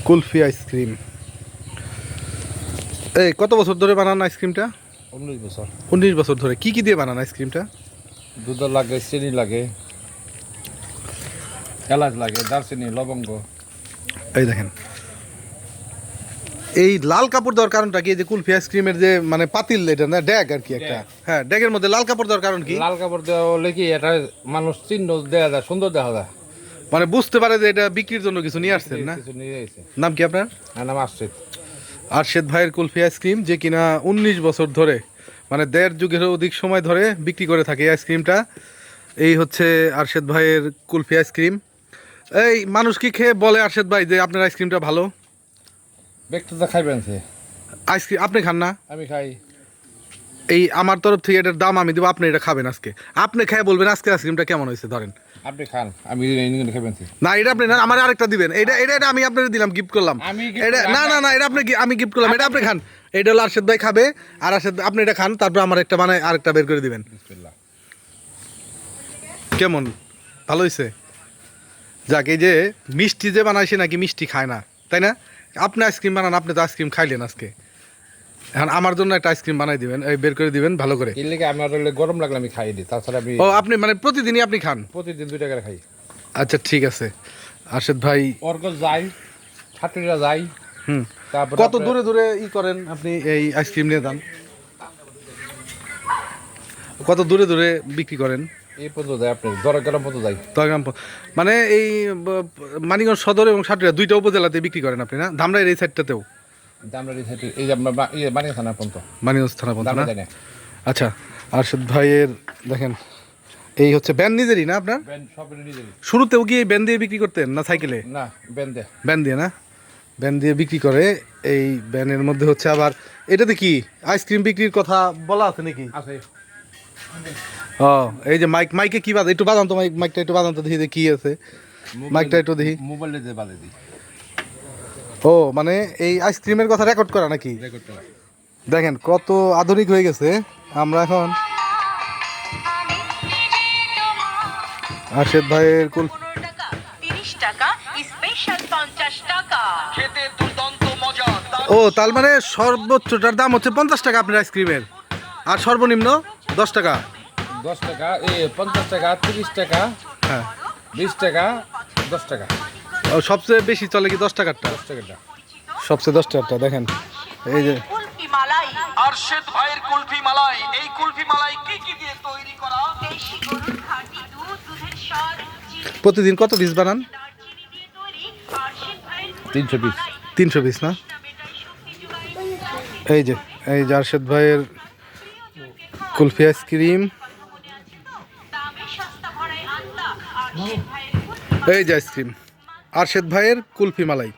Kulfi ice cream. এই কত বছর ধরে বানান আইসক্রিমটা? 19 বছর। 19 বছর ধরে। কি কি দিয়ে বানান আইসক্রিমটা? দুধ লাগে, চিনি লাগে, এলাচ লাগে, দারচিনি, লবঙ্গ। এই দেখেন, এই লাল কাপড় দেওয়ার কারণটা কি? এই যে কুলফি আইসক্রিমের যে মানে পাতিল, এটা না ড্যাগ আর কি একটা, হ্যাঁ ড্যাগের মধ্যে লাল কাপড় দেওয়ার কারণ কি? লাল কাপড় দেওয়া হলে কি এটা মানুষ চিহ্ন দেওয়া যায়, সুন্দর দেখা যায়, মানে বুঝতে পারে যে এটা বিক্রির জন্য কিছু নিয়ে আসছেন না? কিছু নিয়ে এসে। নাম কি আপনার? আমার নাম আশিত। আরশেদ ভাইয়ের কুলফি আইসক্রিম, যে কিনা 19 বছর ধরে, মানে 1.5 যুগেরও অধিক সময় ধরে বিক্রি করে থাকে এই আইসক্রিমটা। এই হচ্ছে আরশেদ ভাইয়ের কুলফি আইসক্রিম। এই মানুষ কি খেয়ে বলে আরশেদ ভাই যে আপনার আইসক্রিমটা ভালো? ব্যক্তিটা খাইবেন সে। আইসক্রিম আপনি খান না? আমি খাই। এই আমার তরফ থেকে এটার দাম আমি দেবো, আপনি এটা খাবেন আজকে। আপনি খেয়ে বলবেন আজকে আইসক্রিমটা কেমন হয়েছে। ধরেন আপনি খান, আমি খাইবেন সে। না, এটা আপনি না, আমার আরেকটা দিবেন। এটা এটা এটা আমি আপনাকে দিলাম, গিফট করলাম। এটা না না না, এটা আপনি আমি গিফট করলাম, এটা আপনি খান। এটা হলো আরশেদ ভাই খাবে, আর আরশেদ আপনি এটা খান, তারপর আমার একটা মানে আরেকটা বের করে দিবেন। বিসমিল্লাহ। কেমন, ভালো হয়েছে? যাক, এই যে মিষ্টি যে বানাইছে নাকি মিষ্টি খায় না, তাই না? আপনি আইসক্রিম বানান, আপনি তো আইসক্রিম খাইলেন আজকে, এখন আমার জন্য একটা আইসক্রিম বানাই দিবেন, এই বের করে দিবেন ভালো করে। এর লেগে আমার গরম লাগলে আমি খাই দিই, তাছাড়া আমি ও আপনি মানে প্রতিদিনই আপনি খান? প্রতিদিন 2 টাকা খাই। আচ্ছা ঠিক আছে আরশেদ ভাই। অর্গ যাই, ছাত্রীরা যাই। তারপর কত দূরে দূরে ই করেন আপনি এই আইসক্রিম নিয়ে যান? কত দূরে দূরে বিক্রি করেন? এই পর্যন্ত যাই, আপনি দরগ্রাম পর্যন্ত যাই। দরগ্রাম মানে এই মানিকগঞ্জ সদর এবং সাটুরিয়া 2টা উপজেলাতে বিক্রি করেন আপনি না? ধামরাইয়ের এই সাইডটাতেও? এই যে মানিকগঞ্জ থানা পর্যন্ত। মানিকগঞ্জ থানা পর্যন্ত না? আচ্ছা, আরশেদ ভাইয়ের দেখেন, এই হচ্ছে ব্যান্ড নিজেরই না আপনার? শুরুতেও কি এই ব্যান্ড দিয়ে বিক্রি করতেন না সাইকেলে? না, ব্যান্ড দিয়ে না, ব্যান্ড দিয়ে বিক্রি করে। এই ব্যানের মধ্যে হচ্ছে আবার এটাতে কি আইসক্রিম বিক্রির কথা বলা আছে নাকি? আছে। ও এই যে মাইকে কি বাজে, একটু বাজান তো, মাইকটা একটু বাজান তো, দেখি যে কি আছে মাইকটা একটু দেখি। মোবাইলে যে বাজে দিই। ও মানে এই আইসক্রিমের কথা রেকর্ড করা নাকি? রেকর্ড করা। দেখেন কত আধুনিক হয়ে গেছে আমরা এখন। আরশেদ ভাইয়ের কুল 30 টাকা স্পেশাল 50 টাকা খেতে দুর্দান্ত মজা। ও তার মানে সর্বোচ্চটার দাম হচ্ছে 50 টাকা আপনার আইসক্রিমের, আর সর্বনিম্ন 10 টাকা। 10 টাকা, 50 টাকা, 30 টাকা, হ্যাঁ 20 টাকা, 10 টাকা। ও সবচেয়ে বেশি চলে কি 10 টাকারটা? 10 টাকাটা সবচেয়ে 10 টাকারটা। দেখেন এই যে কুলফি মালাই, আরশেদ ভাইয়ের কুলফি মালাই। এই কুলফি মালাই কি কি দিয়ে তৈরি করা? দেশি গরুর খাঁটি দুধ, দুধের স্বাদ, চিনি, প্রতিদিন কত পিস বানান? দারচিনি দিয়ে তৈরি আরশেদ ভাইয়ের 300 পিস। 300 পিস না? এই যে আরশেদ ভাইয়ের কুলফি আইসক্রিম, দামে সস্তা ভরায় আনতা আরশেদ ভাইয়ের কুলফি এই যে আইসক্রিম, আরশেদ ভাইয়ের কুলফি মালাই।